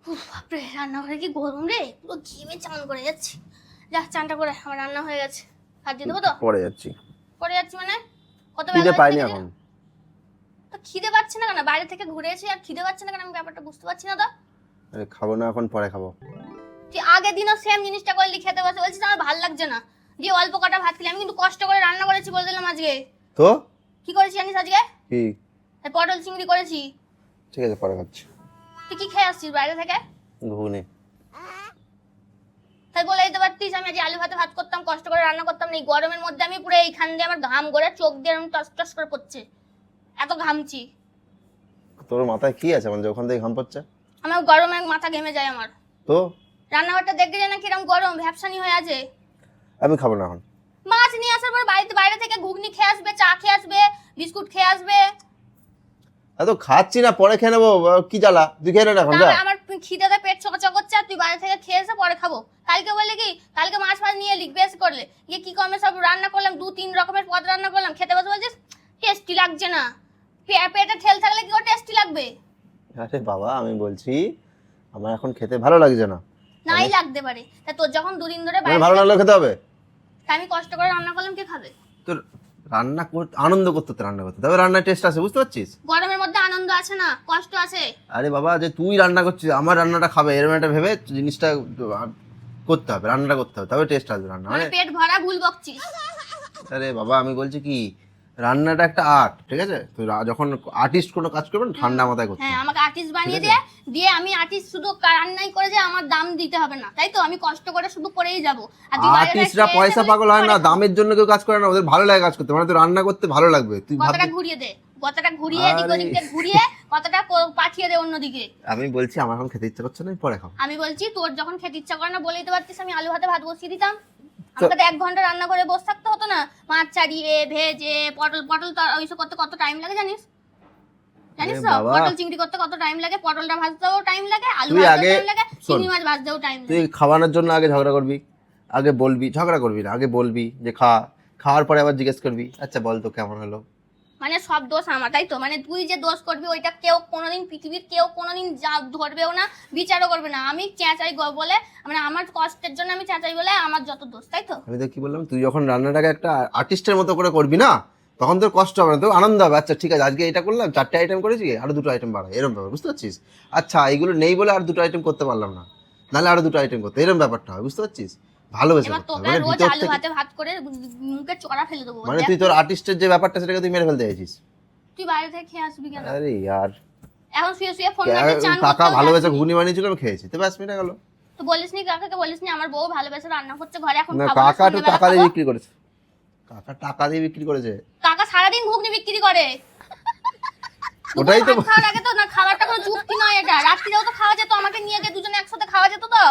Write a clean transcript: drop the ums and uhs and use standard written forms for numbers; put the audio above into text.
বাপরে রান্নাঘরে কি গরম রে, পুরো ঘেমে চান করে যাচ্ছি। যা চানটা করে, আমার রান্না হয়ে গেছে। হাত দিয়ে দেবো তো? পরে যাচ্ছি মানে কত খিদে বেলা পাইনি হয়েছে এখন। তো খিদে পাচ্ছে না কেন? বাইরে থেকে ঘুরে এসে আর খিদে পাচ্ছে না কেন? আমি ব্যাপারটা বুঝতে পারছি না তো। আরে খাবো না এখন, পরে খাবো। তুই আগের দিনও সেম জিনিসটা করলি, খেতে বসে বলছিস আমার ভালো লাগছে না, দিয়ে অল্প কটা ভাত খেলি। আমি কিন্তু কষ্ট করে রান্না করেছি বলে দিলাম আজকে। তো কি করেছি জানিস আজকে? কি? পটল চিংড়ি করেছি। ঠিক আছে পরে খাচ্ছি। তুই কি খেয়ে আসছিস বাইরে থেকে? ঘুগনি। তাই বলে দিতে পারতিস আমি আজ আলু ভাতে ভাত করতাম, কষ্ট করে রান্না করতাম না। এই গরমের মধ্যে আমি পুরো এইখান দিয়ে আমার ঘাম গড়ে চোখ দিয়ে টস টস করে পড়ছে, এত ঘামছি। তোর মাথায় কি আছে মানে ওখান থেকে ঘাম পড়ছে? আমার গরমে মাথা ঘেমে যায় আমার। তো রান্নাঘরটা দেখতে যায় না কিরকম গরম, ভ্যাপসানি হয়ে আছে। আমি খাবো না এখন। মাছ নিয়ে আসার পর বাইরে থেকে ঘুগনি খেয়ে আসবে, চা খেয়ে আসবে, বিস্কুট খেয়ে আসবে। এত খাচ্ছি না, পরে খেয়ে নেবো। কি জ্বালা, তুই খেয়ে নে না এখন, যা। আমার খিদেতে পেট চকচক করছে, আর তুই বাইরে থেকে খেয়ে এসে পরে খাবো। কালকে বলে কি, কালকে মাছ নিয়ে এলি, বেশ করলে গিয়ে কি কমে সব রান্না করলাম, 2-3 রকমের পদ রান্না করলাম, খেতে বসে বলছিস টেস্টি লাগছে না। পেটে ঠেল থাকলে কি করে টেস্টি লাগবে? আরে বাবা, আমি বলছি আমার এখন খেতে ভালো লাগছে না। নাই লাগতে পারে, তা তোর যখন 2 দিন ধরে মানে ভালো লাগলে খেতে হবে। আমি কষ্ট করে রান্না করলাম, কে খাবে? তোর রান্না করতে আনন্দ করতে তো রান্না করতে, তবে রান্নার টেস্ট আছে, বুঝতে পারছিস? গরমের মধ্যে আনন্দ আছে না, কষ্ট আছে। আরে বাবা, যে তুই রান্না করছিস আমার রান্নাটা খাবে এরকম একটা ভেবে জিনিসটা করতে হবে, রান্নাটা করতে হবে, তবে টেস্ট আসবে রান্না। মানে পেট ভরা ভুল বকছিস। আরে বাবা, আমি বলছি কি, রান্নাটা একটা আর্ট, ঠিক আছে? তো যখন আর্টিস্ট কোনো কাজ করবেন ঠান্ডা মাথায় করতে হ্যাঁ, হবে। আমাকে আর্টিস্ট বানিয়ে দিয়ে আমি আর্টিস্ট শুধু রান্নাই করে যে আমার দাম দিতে হবে না, তাই তো? আমি কষ্ট করে শুধু করেই যাব। আর তুই বাইরে থেকে আর্টিস্টরা খেয়ে পয়সা এসে পাগল হয় না, বলিস, দামের জন্য কেউ কাজ করে না, ওদের ভালো লাগে কাজ করতে, মানে তো রান্না করতে ভালো লাগবে। তুই কথাটা ভাববি। ঘুরিয়ে দে, কথাটা ঘুরিয়ে এদিক আরে। ওদিক দিয়ে ঘুরিয়ে কথাটা পাঠিয়ে দে অন্যদিকে। আমি বলছি আমার এখন খেতে ইচ্ছা করছে না, পরে খাবো। আমি বলছি তোর যখন খেতে ইচ্ছা করে না বলে দিতে পারতিস, আমি আলু ভাতে ভাত বসিয়ে দিতাম। আমাকে তো 1 ঘন্টা রান্না করে বসে থাকতে হতো না। মাছ ছাড়িয়ে ভেজে পটল তো ওইসব করতে কত টাইম লাগে জানিস? জানিস তো বাবা। পটল চিংড়ি করতে কত টাইম লাগে? পটলটা ভাজতেও টাইম লাগে, আলু তুই ভাজতেও আগে টাইম লাগে, শোন। চিংড়ি মাছ ভাজতেও টাইম তুই লাগে। খাওয়ানোর জন্য আগে ঝগড়া করবি, আগে বলবি, ঝগড়া করবি না, আগে বলবি যে খাওয়ার পরে আবার জিজ্ঞেস করবি আচ্ছা বল তো কেমন হলো। মানে সব দোষ আমার, তাই তো? মানে তুই যে দোষ করবি ওইটা কেউ কোনোদিন, পৃথিবীর কেউ কোনোদিন ধরবেও না, বিচারও করবে না। আমি চেঁচাই বলে, মানে আমার কষ্টের জন্য আমি চেঁচাই বলে আমার যত দোষ, তাই তো? আমি তো কি বললাম, তুই যখন রান্নাটাকে একটা আর্টিস্টের মতো করে করবি না, তখন তোর কষ্ট হবে না, তোর আনন্দ হবে। আচ্ছা ঠিক আছে, আজকে এটা করলাম, 4টে আইটেম করেছি, আরো 2টো আইটেম বাড়াই, এরকম ব্যাপার, বুঝতে পারছিস? আচ্ছা এগুলো নেই বলে আর 2টো আইটেম করতে পারলাম না, নাহলে আরো 2টো আইটেম করতে, এরকম ব্যাপারটা হয়, বুঝতে পারছিস? ভালোবেসে এবার করতে হবে, তোকে মানে রোজ ভিতর আলু থেকে। ভাতে ভাত করে মুখে চড়া ফেলে দেবো। মানে দেখ তুই তোর আর্টিস্টের যে ব্যাপারটা সেটাকে তুই মেরে ফেলতে চাইছিস। তুই বাইরে থেকে খেয়ে আসবি কেন? আরে ইয়ার, এখন শুয়ে শুয়ে ফোন ঘাটে চান কাকা করতেও ভালোবেসে যাচ্ছিস। ঘুগনি বানিয়েছিল, আমি খেয়েছি, তো ব্যাস মিটে গেল। তো বলিসনি কাকাকে, বলিসনি আমার বউ ভালোবেসে রান্না করছে ঘরে, এখন না, খাবো না, কাকা তো সন্ধ্যেবেলা টাকা দিয়ে খাবো। বিক্রি করেছে, কাকা টাকা দিয়ে বিক্রি করেছে। কাকা সারাদিন ঘুগনি বিক্রি করে। ওটাই তো দুপুরে ভাত খাওয়ার আগে তো না, খাবারটা কোনো যুক্তি নয় এটা। রাত্রিরেও তো খাওয়া যেত, আমাকে নিয়ে গিয়ে দুজনে একসাথে খাওয়া যেত তো।